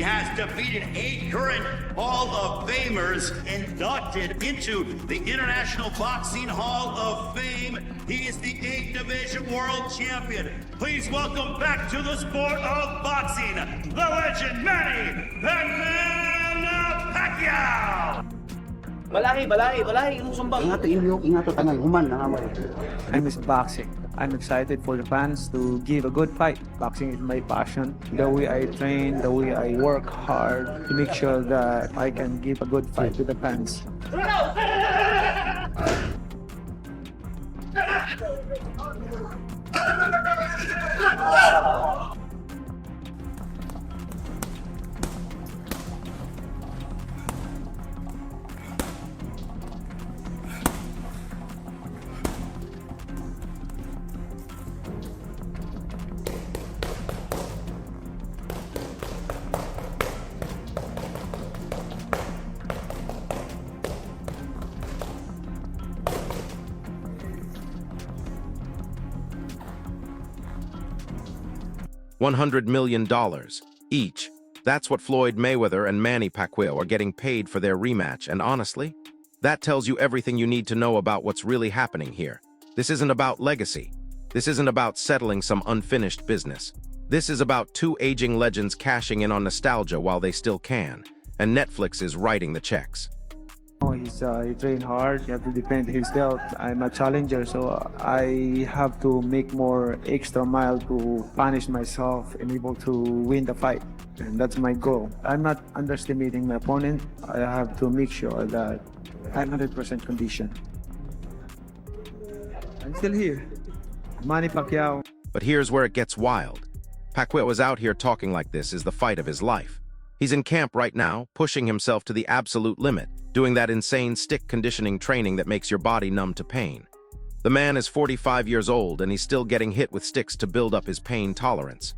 He has defeated 8 current Hall of Famers inducted into the International Boxing Hall of Fame. He is the 8th Division World Champion. Please welcome back to the sport of boxing, the legend Manny Pacquiao! Balahi, yung sumbang. Ingato tangal, human na nga. I miss boxing. I'm excited for the fans to give a good fight. Boxing is my passion. The way I train, the way I work hard to make sure that I can give a good fight to the fans. $100 million each. That's what Floyd Mayweather and Manny Pacquiao are getting paid for their rematch, and honestly, that tells you everything you need to know about what's really happening here. This isn't about legacy. This isn't about settling some unfinished business. This is about 2 aging legends cashing in on nostalgia while they still can, and Netflix is writing the checks. He trained hard. He have to defend his belt. I'm a challenger, so I have to make more extra mile to punish myself and able to win the fight. And that's my goal. I'm not underestimating my opponent. I have to make sure that I'm 100% conditioned. I'm still here. Manny Pacquiao. But here's where it gets wild. Pacquiao is out here talking like this is the fight of his life. He's in camp right now, pushing himself to the absolute limit, doing that insane stick conditioning training that makes your body numb to pain. The man is 45 years old and he's still getting hit with sticks to build up his pain tolerance.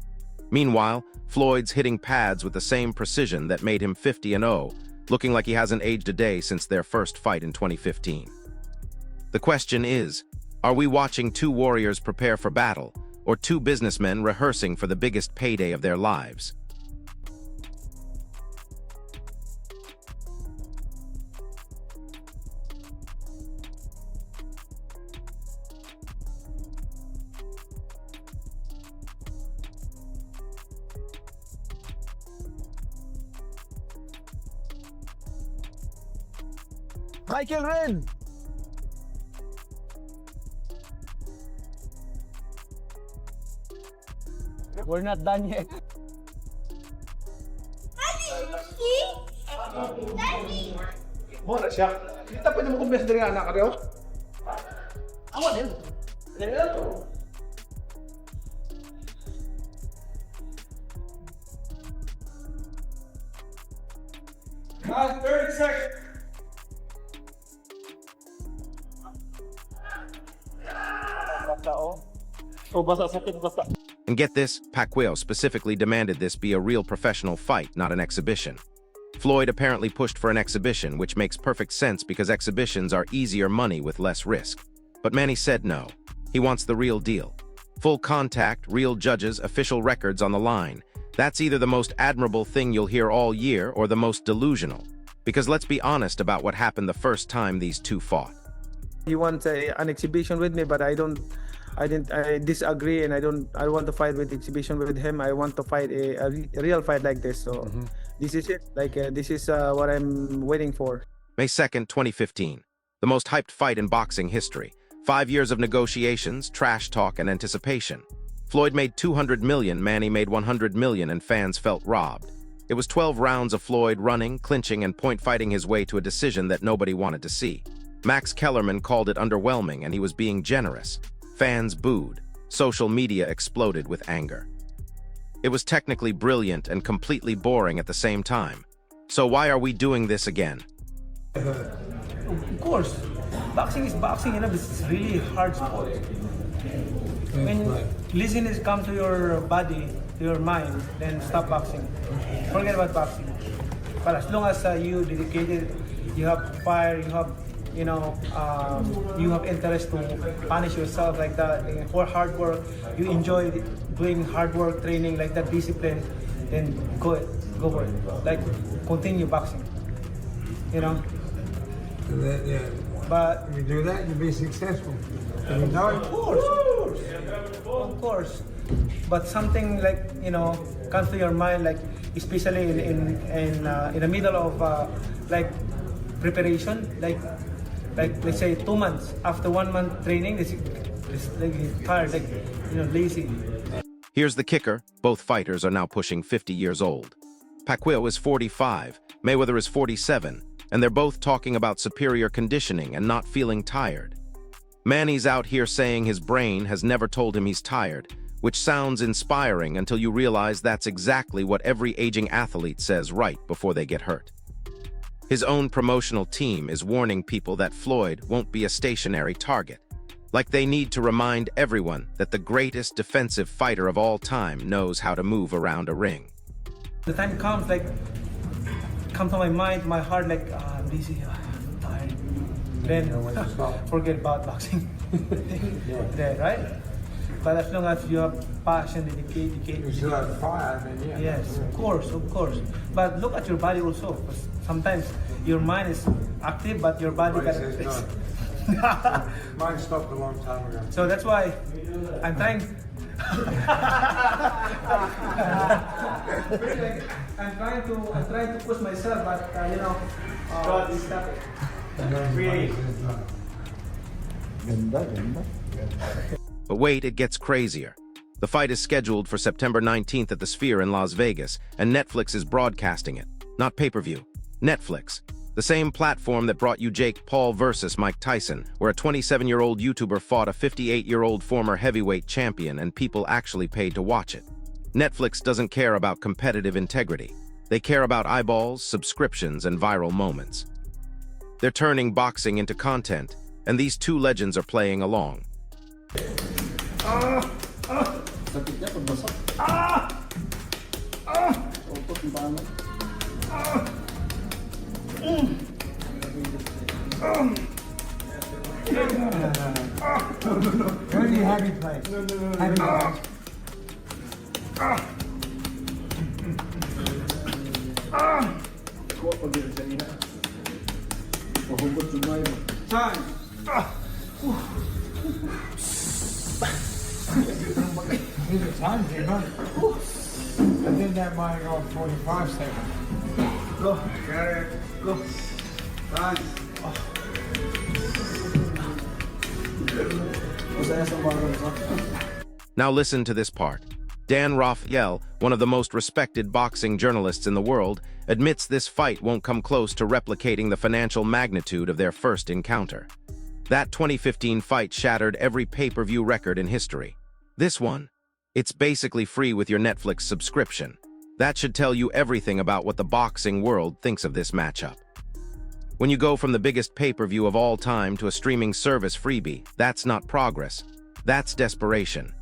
Meanwhile, Floyd's hitting pads with the same precision that made him 50-0, looking like he hasn't aged a day since their first fight in 2015. The question is, are we watching 2 warriors prepare for battle, or 2 businessmen rehearsing for the biggest payday of their lives? Michael Ren! We're not done yet. Muna siya. Kita pa niyo mo kumbes dari anak ka rin. Awan yun. Last 30 seconds. And get this, Pacquiao specifically demanded this be a real professional fight, not an exhibition. Floyd apparently pushed for an exhibition, which makes perfect sense because exhibitions are easier money with less risk. But Manny said no. He wants the real deal. Full contact, real judges, official records on the line. That's either the most admirable thing you'll hear all year or the most delusional. Because let's be honest about what happened the first time these 2 fought. He wants an exhibition with me, but I disagree, and I want to fight with exhibition with him. I want to fight a real fight like this. So this is it. This is what I'm waiting for. May 2nd, 2015. The most hyped fight in boxing history. 5 years of negotiations, trash talk, and anticipation. Floyd made $200 million, Manny made $100 million, and fans felt robbed. It was 12 rounds of Floyd running, clinching, and point fighting his way to a decision that nobody wanted to see. Max Kellerman called it underwhelming, and he was being generous. Fans booed. Social media exploded with anger. It was technically brilliant and completely boring at the same time. So why are we doing this again? Of course, boxing is boxing. This is really hard sport. When laziness comes to your body, to your mind, then stop boxing. Forget about boxing. But as long as you dedicated, you have fire, you have interest to punish yourself like that, for hard work, you enjoy doing hard work, training like that, discipline, then go go for it. Like, continue boxing. You know? So that, yeah. But If you do that, you'll be successful. And you know of it. course. Of course. But something like, you know, comes to your mind, like, especially in the middle of like preparation, like let's say 2 months after 1 month training, it's like tired, like, you know, lazy. Here's the kicker. Both fighters are now pushing 50 years old. Pacquiao is 45, Mayweather is 47, and they're both talking about superior conditioning and not feeling tired. Manny's out here saying his brain has never told him he's tired, which sounds inspiring until you realize that's exactly what every aging athlete says right before they get hurt. His own promotional team is warning people that Floyd won't be a stationary target. Like they need to remind everyone that the greatest defensive fighter of all time knows how to move around a ring. The time comes, like, come to my mind, my heart, like, I'm busy, I'm tired. Then, forget about boxing. Yeah, right? But as long as you have passion, dedication. You still have fire, I mean, yeah. Yes, of course. But look at your body also. 'Cause sometimes your mind is active, but your body But it cannot. says no. Mine stopped a long time ago. So that's why I'm trying. I'm trying to push myself, but you know, God is stopping. Really. But wait, it gets crazier. The fight is scheduled for September 19th at the Sphere in Las Vegas, and Netflix is broadcasting it. Not pay-per-view. Netflix. The same platform that brought you Jake Paul versus Mike Tyson, where a 27-year-old YouTuber fought a 58-year-old former heavyweight champion and people actually paid to watch it. Netflix doesn't care about competitive integrity. They care about eyeballs, subscriptions, and viral moments. They're turning boxing into content, and these two legends are playing along. Only happy place. Happy place. Time. These are time, Jimbo. I did that by about 45 seconds. Go. Go. Run. Now listen to this part. Dan Raphael, one of the most respected boxing journalists in the world, admits this fight won't come close to replicating the financial magnitude of their first encounter. That 2015 fight shattered every pay-per-view record in history. This one, it's basically free with your Netflix subscription. That should tell you everything about what the boxing world thinks of this matchup. When you go from the biggest pay-per-view of all time to a streaming service freebie, that's not progress. That's desperation.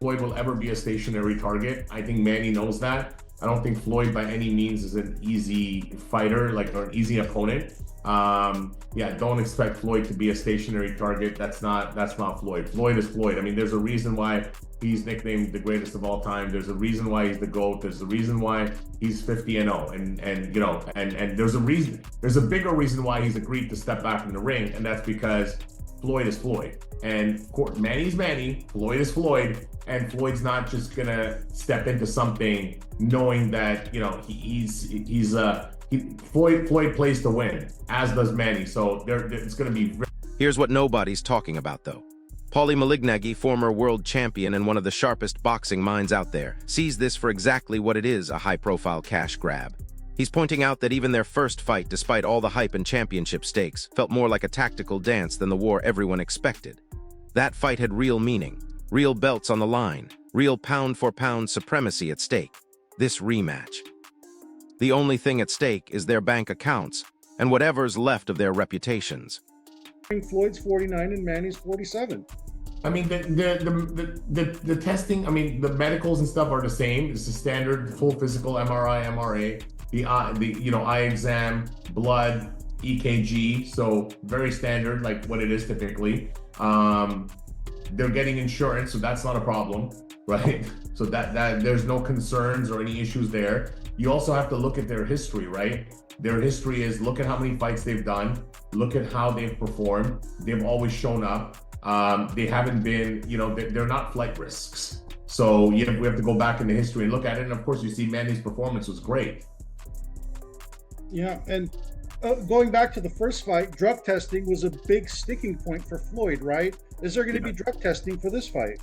Floyd will ever be a stationary target. I think Manny knows that. I don't think Floyd by any means is an easy fighter, or an easy opponent. Yeah, don't expect Floyd to be a stationary target. That's not Floyd. Floyd is Floyd. I mean, there's a reason why he's nicknamed the greatest of all time. There's a reason why he's the GOAT. There's a reason why he's 50-0. And there's a reason. There's a bigger reason why he's agreed to step back in the ring, and that's because Floyd is Floyd. And of course, Manny's Manny, Floyd is Floyd, and Floyd's not just gonna step into something knowing that, Floyd plays to win, as does Manny. So it's gonna be. Here's what nobody's talking about, though. Paulie Malignaggi, former world champion and one of the sharpest boxing minds out there, sees this for exactly what it is, a high-profile cash grab. He's pointing out that even their first fight, despite all the hype and championship stakes, felt more like a tactical dance than the war everyone expected. That fight had real meaning, real belts on the line, real pound-for-pound supremacy at stake. This rematch. The only thing at stake is their bank accounts and whatever's left of their reputations. Floyd's 49 and Manny's 47. I mean, the testing, I mean, the medicals and stuff are the same. It's the standard full physical, MRI, MRA, the eye exam, blood, EKG. So very standard, like what it is typically. They're getting insurance, so that's not a problem. right? So that there's no concerns or any issues there. You also have to look at their history, right? Their history is, look at how many fights they've done, look at how they've performed. They've always shown up. They haven't been, you know, they're not flight risks. So we have to go back into history and look at it. And of course, you see Manny's performance was great. Yeah, and going back to the first fight, drug testing was a big sticking point for Floyd, right? Is there going to be drug testing for this fight?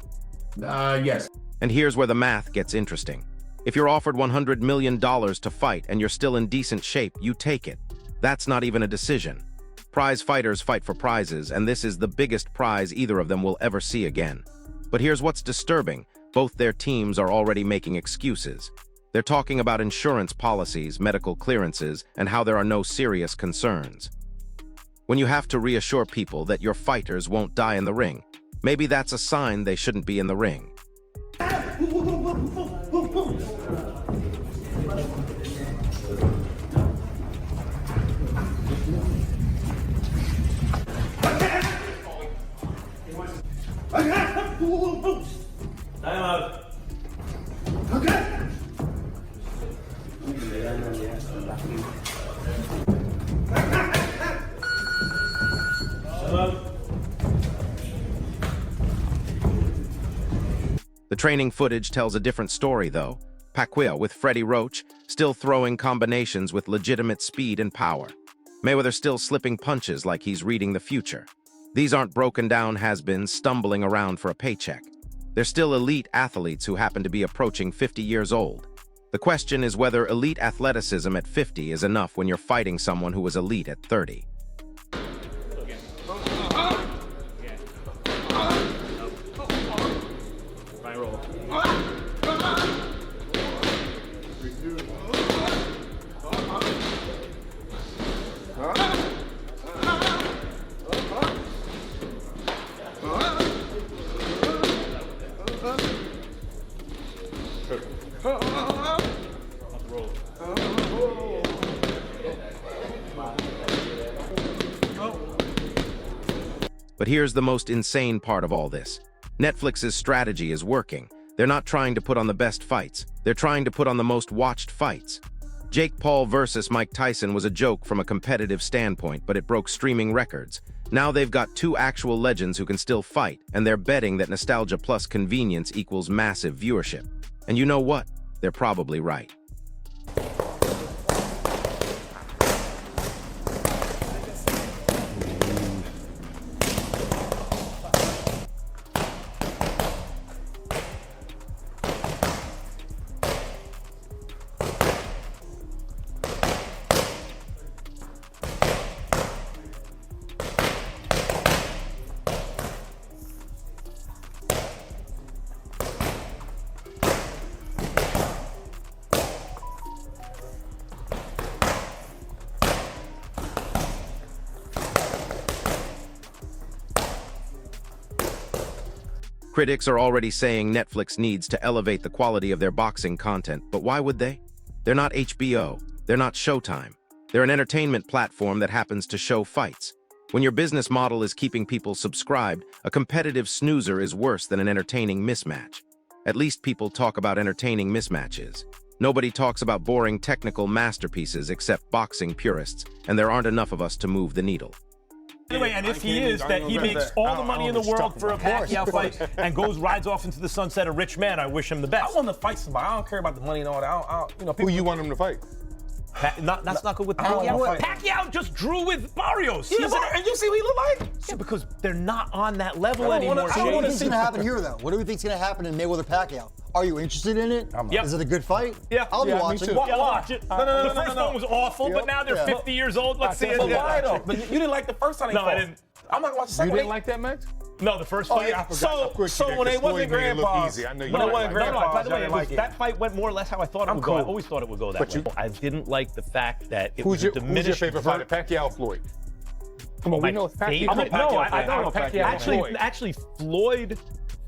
Yes. And here's where the math gets interesting. If you're offered $100 million to fight and you're still in decent shape, you take it. That's not even a decision. Prize fighters fight for prizes, and this is the biggest prize either of them will ever see again. But here's what's disturbing. Both their teams are already making excuses. They're talking about insurance policies, medical clearances, and how there are no serious concerns. When you have to reassure people that your fighters won't die in the ring, maybe that's a sign they shouldn't be in the ring. Time out. The training footage tells a different story, though. Pacquiao with Freddie Roach, still throwing combinations with legitimate speed and power. Mayweather still slipping punches like he's reading the future. These aren't broken-down has-beens stumbling around for a paycheck. They're still elite athletes who happen to be approaching 50 years old. The question is whether elite athleticism at 50 is enough when you're fighting someone who was elite at 30. But here's the most insane part of all this. Netflix's strategy is working. They're not trying to put on the best fights. They're trying to put on the most watched fights. Jake Paul versus Mike Tyson was a joke from a competitive standpoint, but it broke streaming records. Now they've got two actual legends who can still fight, and they're betting that nostalgia plus convenience equals massive viewership. And you know what? They're probably right. Critics are already saying Netflix needs to elevate the quality of their boxing content, but why would they? They're not HBO. They're not Showtime. They're an entertainment platform that happens to show fights. When your business model is keeping people subscribed, a competitive snoozer is worse than an entertaining mismatch. At least people talk about entertaining mismatches. Nobody talks about boring technical masterpieces except boxing purists, and there aren't enough of us to move the needle. Anyway, and if he is, that he makes all the money in the world for a Pacquiao fight and rides off into the sunset a rich man, I wish him the best. I want to fight somebody. I don't care about the money and all that. You know, Who you want him to fight? That's not good with Pacquiao. Pacquiao just drew with Barrios. Yeah, and you see what he look like? Yeah, because they're not on that level anymore. So what do you think's going to happen here, though? What do you think's going to happen in Mayweather-Pacquiao? Are you interested in it? Yep. Is it a good fight? Yeah. I'll be watching. Yeah, watch it. The first one was awful, but now they're 50 years old. Let's see it. But why, though? But you didn't like the first time they fought. No, I didn't. I'm not going to watch the second You one. didn't like that match? No, the first fight. I forgot. So when they wasn't grandpas, I know you when it wasn't by grandpas, the way, like that fight went more or less how I thought it would go. I always thought it would go that way. I didn't like the fact that it was a diminished. Who's your favorite fighter, Pacquiao or Floyd? Come on, we know it's Pacquiao. I don't know Pacquiao. Actually, Floyd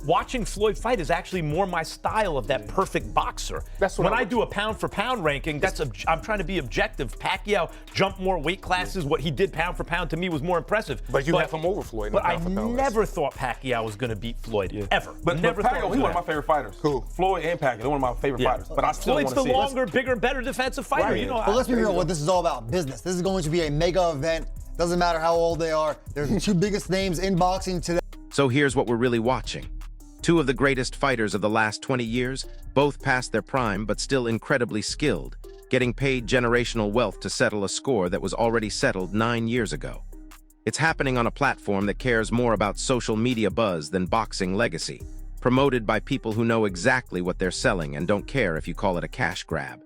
watching Floyd fight is actually more my style of that perfect boxer. That's what when I I do a pound for pound ranking, I'm trying to be objective. Pacquiao jumped more weight classes. What he did pound for pound to me was more impressive. But you have him over Floyd. In But the I pound for pound never thought Pacquiao was going to beat Floyd, ever. But never Pacquiao, thought he's one of my favorite fighters. Cool. Floyd and Pacquiao, they're one of my favorite fighters. But I still want Floyd's to the see longer, bigger, better defensive fighter. Right. You know, But let's be real, what this is all about, business. This is going to be a mega event. Doesn't matter how old they are. They're the two biggest names in boxing today. So here's what we're really watching. Two of the greatest fighters of the last 20 years, both past their prime but still incredibly skilled, getting paid generational wealth to settle a score that was already settled 9 years ago. It's happening on a platform that cares more about social media buzz than boxing legacy, promoted by people who know exactly what they're selling and don't care if you call it a cash grab.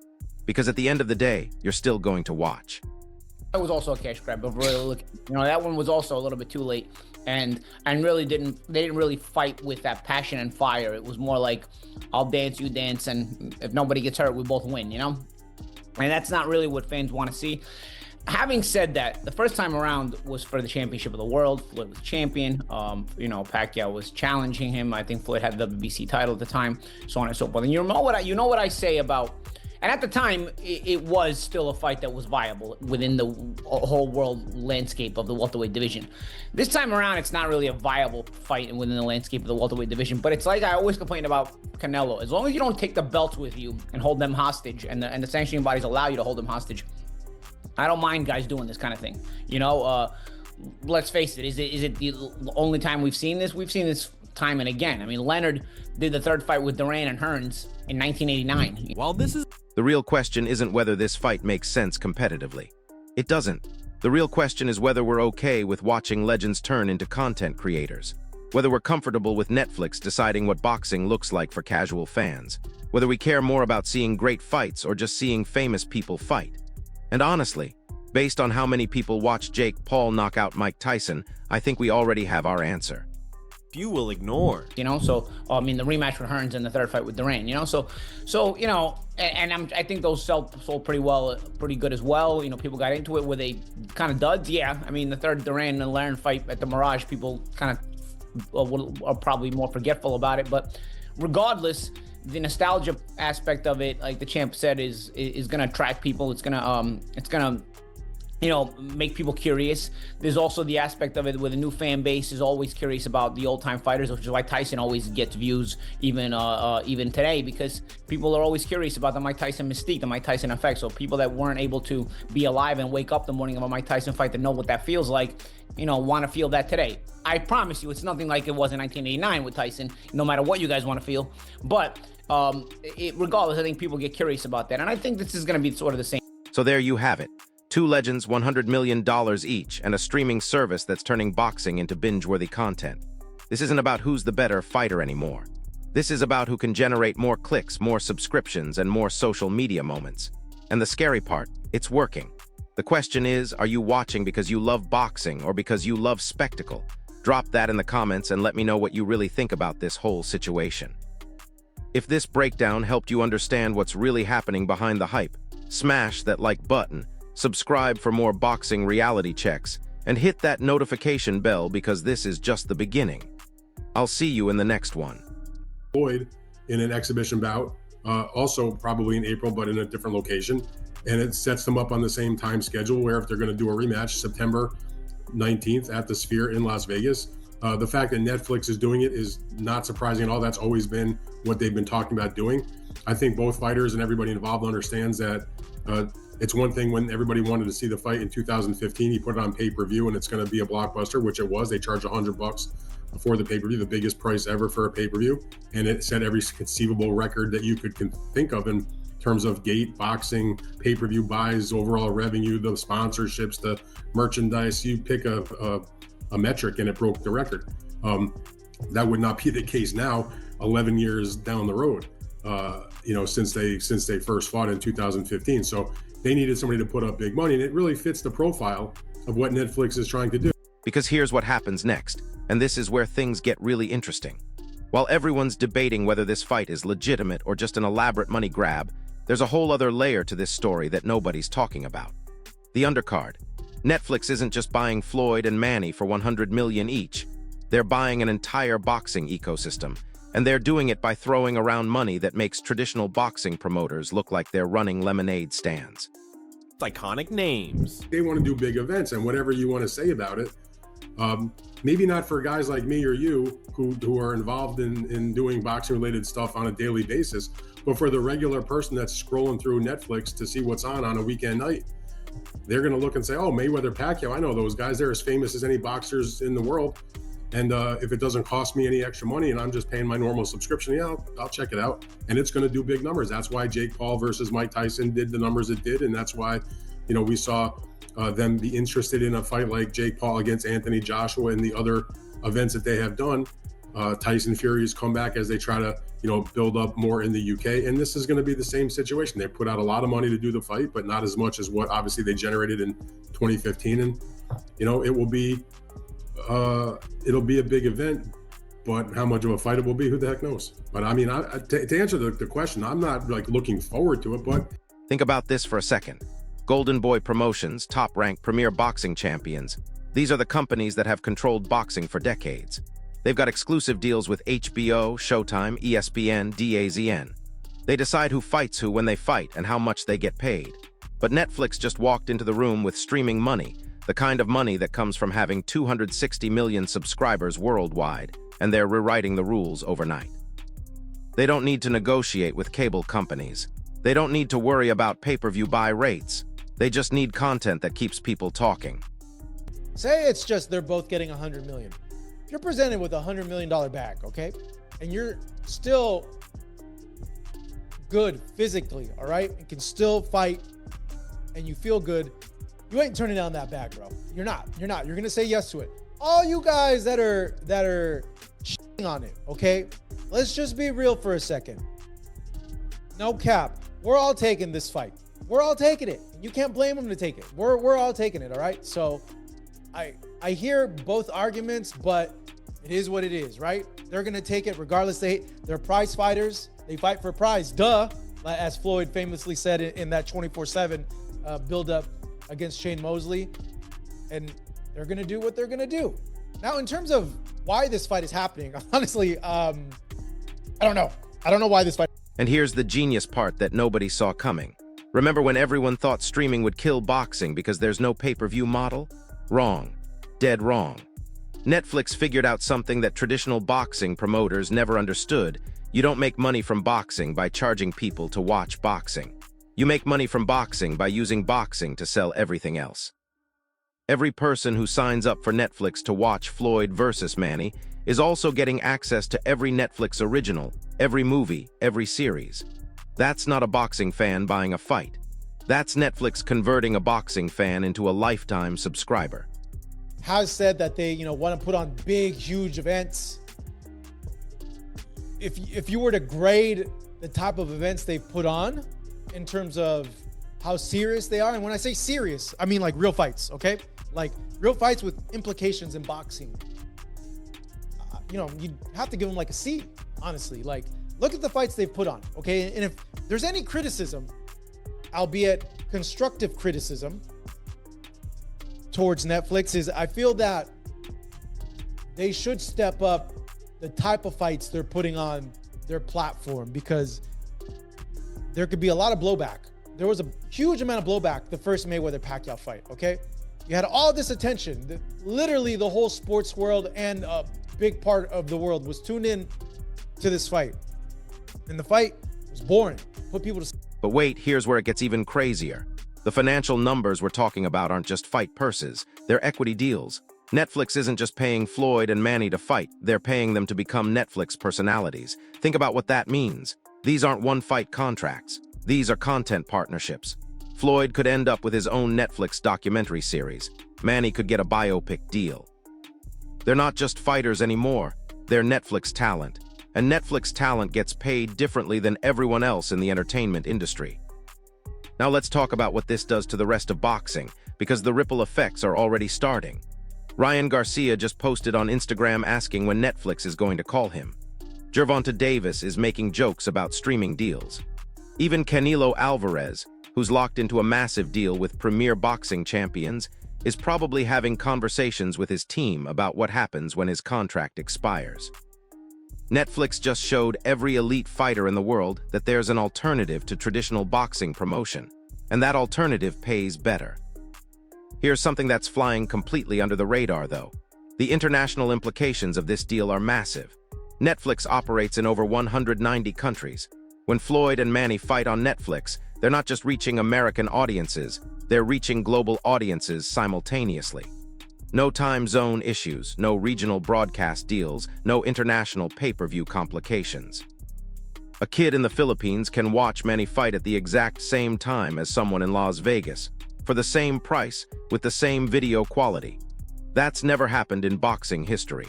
Because at the end of the day, you're still going to watch. That was also a cash grab, but really look, that one was also a little bit too late, and really they didn't really fight with that passion and fire. It was more like, I'll dance, you dance, and if nobody gets hurt, we both win, And that's not really what fans want to see. Having said that, the first time around was for the championship of the world. Floyd was champion. Pacquiao was challenging him. I think Floyd had the WBC title at the time, so on and so forth. And you know what I say about. And at the time, it was still a fight that was viable within the whole world landscape of the welterweight division. This time around, it's not really a viable fight within the landscape of the welterweight division. But it's like I always complain about Canelo. As long as you don't take the belts with you and hold them hostage, and the sanctioning bodies allow you to hold them hostage, I don't mind guys doing this kind of thing. Let's face it. Is it the only time we've seen this? We've seen this time and again. I mean, Leonard did the third fight with Duran and Hearns in 1989. While this is The real question isn't whether this fight makes sense competitively. It doesn't. The real question is whether we're okay with watching legends turn into content creators. Whether we're comfortable with Netflix deciding what boxing looks like for casual fans. Whether we care more about seeing great fights or just seeing famous people fight. And honestly, based on how many people watch Jake Paul knock out Mike Tyson, I think we already have our answer. you will ignore. The rematch with Hearns and the third fight with Duran, I think those sold pretty good as well. People got into it. Were they kind of duds? Yeah. I mean, the third Duran and Larin fight at the Mirage, people kind of are probably more forgetful about it. But regardless, the nostalgia aspect of it, like the champ said, is going to attract people. It's going to make people curious. There's also the aspect of it where the new fan base is always curious about the old-time fighters, which is why Tyson always gets views even today, because people are always curious about the Mike Tyson mystique, the Mike Tyson effect. So people that weren't able to be alive and wake up the morning of a Mike Tyson fight to know what that feels like, want to feel that today. I promise you, it's nothing like it was in 1989 with Tyson, no matter what you guys want to feel. But regardless, I think people get curious about that. And I think this is going to be sort of the same. So there you have it. Two legends, $100 million each, and a streaming service that's turning boxing into binge-worthy content. This isn't about who's the better fighter anymore. This is about who can generate more clicks, more subscriptions, and more social media moments. And the scary part, it's working. The question is, are you watching because you love boxing or because you love spectacle? Drop that in the comments and let me know what you really think about this whole situation. If this breakdown helped you understand what's really happening behind the hype, smash that like button, subscribe for more boxing reality checks, and hit that notification bell because this is just the beginning. I'll see you in the next one. Floyd in an exhibition bout, also probably in April, but in a different location. And it sets them up on the same time schedule where if they're going to do a rematch, September 19th at the Sphere in Las Vegas. The fact that Netflix is doing it is not surprising at all. That's always been what they've been talking about doing. I think both fighters and everybody involved understands that it's one thing when everybody wanted to see the fight in 2015, he put it on pay-per-view and it's going to be a blockbuster, which it was. They charged $100 before the pay-per-view, the biggest price ever for a pay-per-view. And it set every conceivable record that you could think of in terms of gate, boxing, pay-per-view buys, overall revenue, the sponsorships, the merchandise. You pick a metric and it broke the record. That would not be the case now, 11 years down the road, since they first fought in 2015. So they needed somebody to put up big money, and it really fits the profile of what Netflix is trying to do. Because here's what happens next, and this is where things get really interesting. While everyone's debating whether this fight is legitimate or just an elaborate money grab, there's a whole other layer to this story that nobody's talking about. The undercard. Netflix isn't just buying Floyd and Manny for $100 million each. They're buying an entire boxing ecosystem, And they're doing it by throwing around money that makes traditional boxing promoters look like they're running lemonade stands. Iconic names. They want to do big events, and whatever you want to say about it, maybe not for guys like me or you who are involved in doing boxing related stuff on a daily basis, but for the regular person that's scrolling through Netflix to see what's on a weekend night, they're going to look and say, oh, Mayweather, Pacquiao, I know those guys. They're as famous as any boxers in the world. And if it doesn't cost me any extra money and I'm just paying my normal subscription, yeah, I'll check it out. And it's going to do big numbers. That's why Jake Paul versus Mike Tyson did the numbers it did. And that's why, we saw them be interested in a fight like Jake Paul against Anthony Joshua and the other events that they have done. Tyson Fury's comeback as they try to, build up more in the UK. And this is going to be the same situation. They put out a lot of money to do the fight, but not as much as what obviously they generated in 2015. And, it will be, it'll be a big event, but how much of a fight it will be, who the heck knows? But I mean, to answer the question, I'm not like looking forward to it, but. Think about this for a second. Golden Boy Promotions, top-ranked premier boxing champions. These are the companies that have controlled boxing for decades. They've got exclusive deals with HBO, Showtime, ESPN, DAZN. They decide who fights who when they fight and how much they get paid. But Netflix just walked into the room with streaming money, the kind of money that comes from having 260 million subscribers worldwide, and they're rewriting the rules overnight. They don't need to negotiate with cable companies. They don't need to worry about pay-per-view buy rates. They just need content that keeps people talking. Say it's just they're both getting $100 million. If you're presented with a $100 million bag, okay, and you're still good physically, all right, and can still fight, and you feel good, you ain't turning down that bag, bro. You're not. You're gonna say yes to it. All you guys that are shitting on it, okay, let's just be real for a second. No cap. We're all taking this fight. We're all taking it. You can't blame them to take it. We're all taking it, all right? So I hear both arguments, but it is what it is, right? They're going to take it regardless. They're prize fighters. They fight for prize. Duh. As Floyd famously said in that 24/7 build-up against Shane Mosley. And they're going to do what they're going to do. Now, in terms of why this fight is happening, honestly, I don't know. I don't know why this fight. And here's the genius part that nobody saw coming. Remember when everyone thought streaming would kill boxing because there's no pay-per-view model? Wrong. Dead wrong. Netflix figured out something that traditional boxing promoters never understood. You don't make money from boxing by charging people to watch boxing. You make money from boxing by using boxing to sell everything else. Every person who signs up for Netflix to watch Floyd versus Manny is also getting access to every Netflix original, every movie, every series. That's not a boxing fan buying a fight. That's Netflix converting a boxing fan into a lifetime subscriber. Has said that they, want to put on big, huge events. If you were to grade the type of events they've put on in terms of how serious they are, and when I say serious, I mean like real fights, okay? Like real fights with implications in boxing. You'd have to give them like a C, honestly. Like, look at the fights they've put on, okay? And if there's any criticism, albeit constructive criticism, towards Netflix, is I feel that they should step up the type of fights they're putting on their platform, because there could be a lot of blowback. There was a huge amount of blowback the first Mayweather-Pacquiao fight, okay? You had all this attention. Literally the whole sports world and a big part of the world was tuned in to this fight. And the fight was boring. Put people to... But wait, here's where it gets even crazier. The financial numbers we're talking about aren't just fight purses, they're equity deals. Netflix isn't just paying Floyd and Manny to fight, they're paying them to become Netflix personalities. Think about what that means. These aren't one-fight contracts. These are content partnerships. Floyd could end up with his own Netflix documentary series. Manny could get a biopic deal. They're not just fighters anymore, they're Netflix talent. And Netflix talent gets paid differently than everyone else in the entertainment industry. Now let's talk about what this does to the rest of boxing, because the ripple effects are already starting. Ryan Garcia just posted on Instagram asking when Netflix is going to call him. Gervonta Davis is making jokes about streaming deals. Even Canelo Alvarez, who's locked into a massive deal with premier boxing champions, is probably having conversations with his team about what happens when his contract expires. Netflix just showed every elite fighter in the world that there's an alternative to traditional boxing promotion, and that alternative pays better. Here's something that's flying completely under the radar, though. The international implications of this deal are massive. Netflix operates in over 190 countries. When Floyd and Manny fight on Netflix, they're not just reaching American audiences, they're reaching global audiences simultaneously. No time zone issues, no regional broadcast deals, no international pay-per-view complications. A kid in the Philippines can watch Manny fight at the exact same time as someone in Las Vegas, for the same price, with the same video quality. That's never happened in boxing history.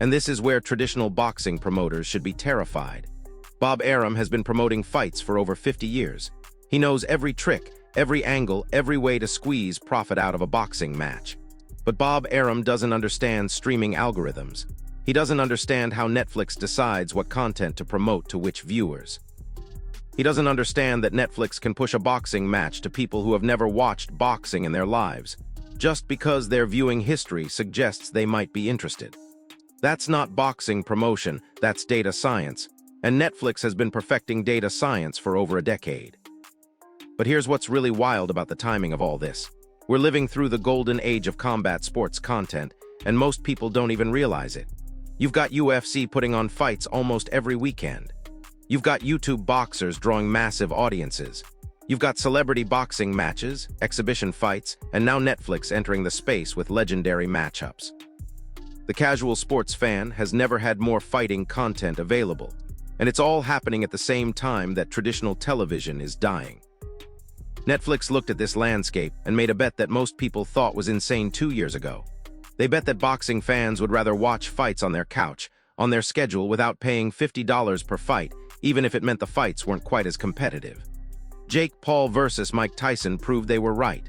And this is where traditional boxing promoters should be terrified. Bob Arum has been promoting fights for over 50 years. He knows every trick, every angle, every way to squeeze profit out of a boxing match. But Bob Arum doesn't understand streaming algorithms. He doesn't understand how Netflix decides what content to promote to which viewers. He doesn't understand that Netflix can push a boxing match to people who have never watched boxing in their lives, just because their viewing history suggests they might be interested. That's not boxing promotion, that's data science, and Netflix has been perfecting data science for over a decade. But here's what's really wild about the timing of all this. We're living through the golden age of combat sports content, and most people don't even realize it. You've got UFC putting on fights almost every weekend. You've got YouTube boxers drawing massive audiences. You've got celebrity boxing matches, exhibition fights, and now Netflix entering the space with legendary matchups. The casual sports fan has never had more fighting content available, and it's all happening at the same time that traditional television is dying. Netflix looked at this landscape and made a bet that most people thought was insane 2 years ago. They bet that boxing fans would rather watch fights on their couch, on their schedule, without paying $50 per fight, even if it meant the fights weren't quite as competitive. Jake Paul versus Mike Tyson proved they were right.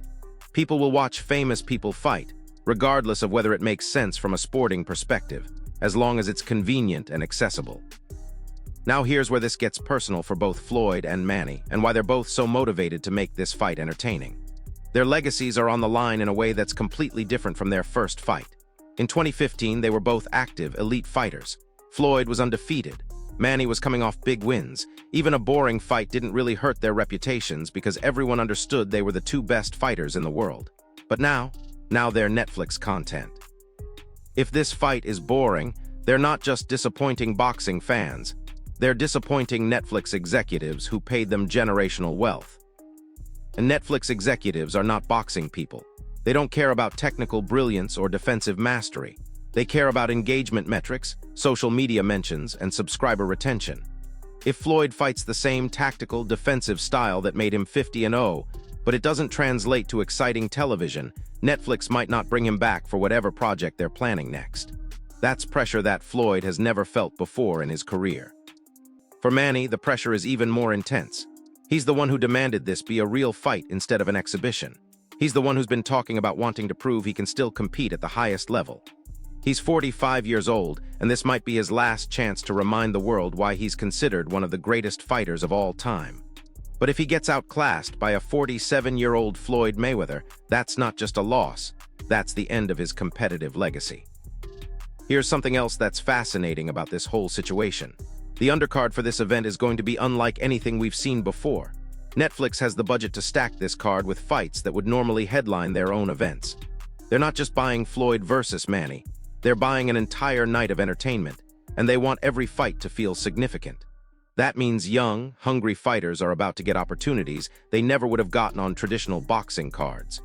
People will watch famous people fight, regardless of whether it makes sense from a sporting perspective, as long as it's convenient and accessible. Now here's where this gets personal for both Floyd and Manny, and why they're both so motivated to make this fight entertaining. Their legacies are on the line in a way that's completely different from their first fight. In 2015, they were both active, elite fighters. Floyd was undefeated. Manny was coming off big wins. Even a boring fight didn't really hurt their reputations because everyone understood they were the two best fighters in the world. But now they're Netflix content. If this fight is boring, they're not just disappointing boxing fans. They're disappointing Netflix executives who paid them generational wealth. And Netflix executives are not boxing people. They don't care about technical brilliance or defensive mastery. They care about engagement metrics, social media mentions, and subscriber retention. If Floyd fights the same tactical, defensive style that made him 50-0, but it doesn't translate to exciting television, Netflix might not bring him back for whatever project they're planning next. That's pressure that Floyd has never felt before in his career. For Manny, the pressure is even more intense. He's the one who demanded this be a real fight instead of an exhibition. He's the one who's been talking about wanting to prove he can still compete at the highest level. He's 45 years old, and this might be his last chance to remind the world why he's considered one of the greatest fighters of all time. But if he gets outclassed by a 47-year-old Floyd Mayweather, that's not just a loss, that's the end of his competitive legacy. Here's something else that's fascinating about this whole situation. The undercard for this event is going to be unlike anything we've seen before. Netflix has the budget to stack this card with fights that would normally headline their own events. They're not just buying Floyd versus Manny, they're buying an entire night of entertainment, and they want every fight to feel significant. That means young, hungry fighters are about to get opportunities they never would have gotten on traditional boxing cards.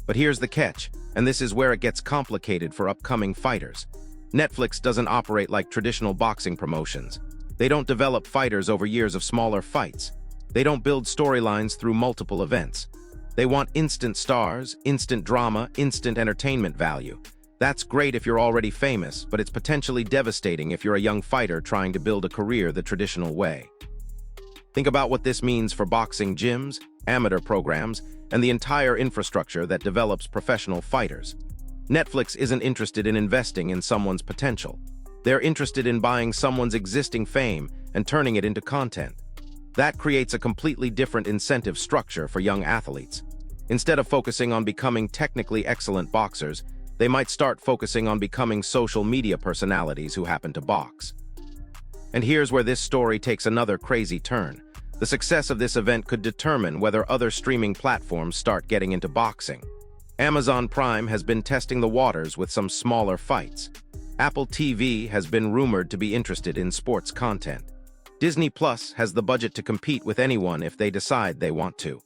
But here's the catch, and this is where it gets complicated for upcoming fighters. Netflix doesn't operate like traditional boxing promotions. They don't develop fighters over years of smaller fights. They don't build storylines through multiple events. They want instant stars, instant drama, instant entertainment value. That's great if you're already famous, but it's potentially devastating if you're a young fighter trying to build a career the traditional way. Think about what this means for boxing gyms, amateur programs, and the entire infrastructure that develops professional fighters. Netflix isn't interested in investing in someone's potential. They're interested in buying someone's existing fame and turning it into content. That creates a completely different incentive structure for young athletes. Instead of focusing on becoming technically excellent boxers, they might start focusing on becoming social media personalities who happen to box. And here's where this story takes another crazy turn. The success of this event could determine whether other streaming platforms start getting into boxing. Amazon Prime has been testing the waters with some smaller fights. Apple TV has been rumored to be interested in sports content. Disney Plus has the budget to compete with anyone if they decide they want to.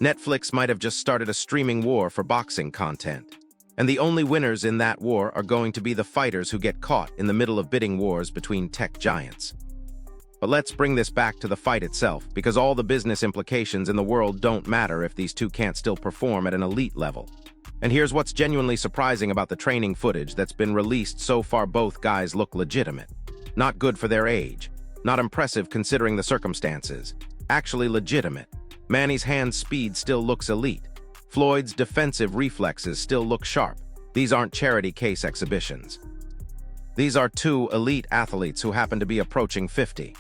Netflix might have just started a streaming war for boxing content. And the only winners in that war are going to be the fighters who get caught in the middle of bidding wars between tech giants. But let's bring this back to the fight itself, because all the business implications in the world don't matter if these two can't still perform at an elite level. And here's what's genuinely surprising about the training footage that's been released so far. Both guys look legitimate. Not good for their age. Not impressive considering the circumstances. Actually legitimate. Manny's hand speed still looks elite. Floyd's defensive reflexes still look sharp. These aren't charity case exhibitions. These are two elite athletes who happen to be approaching 50.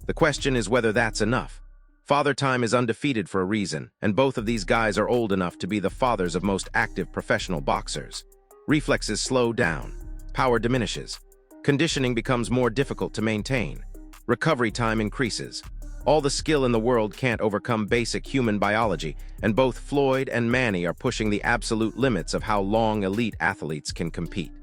The question is whether that's enough. Father Time is undefeated for a reason, and both of these guys are old enough to be the fathers of most active professional boxers. Reflexes slow down. Power diminishes. Conditioning becomes more difficult to maintain. Recovery time increases. All the skill in the world can't overcome basic human biology, and both Floyd and Manny are pushing the absolute limits of how long elite athletes can compete.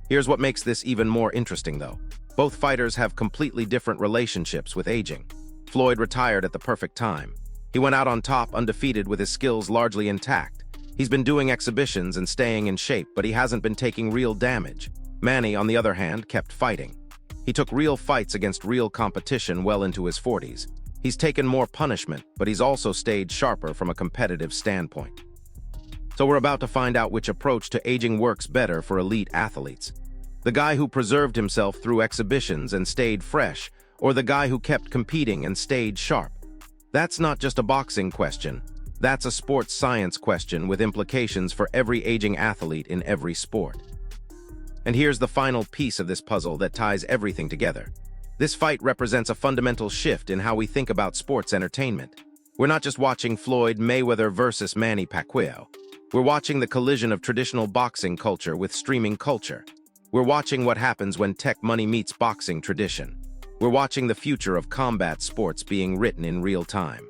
Here's what makes this even more interesting, though. Both fighters have completely different relationships with aging. Floyd retired at the perfect time. He went out on top undefeated with his skills largely intact. He's been doing exhibitions and staying in shape, but he hasn't been taking real damage. Manny, on the other hand, kept fighting. He took real fights against real competition well into his 40s. He's taken more punishment, but he's also stayed sharper from a competitive standpoint. So we're about to find out which approach to aging works better for elite athletes. The guy who preserved himself through exhibitions and stayed fresh, or the guy who kept competing and stayed sharp. That's not just a boxing question. That's a sports science question with implications for every aging athlete in every sport. And here's the final piece of this puzzle that ties everything together. This fight represents a fundamental shift in how we think about sports entertainment. We're not just watching Floyd Mayweather versus Manny Pacquiao. We're watching the collision of traditional boxing culture with streaming culture. We're watching what happens when tech money meets boxing tradition. We're watching the future of combat sports being written in real time.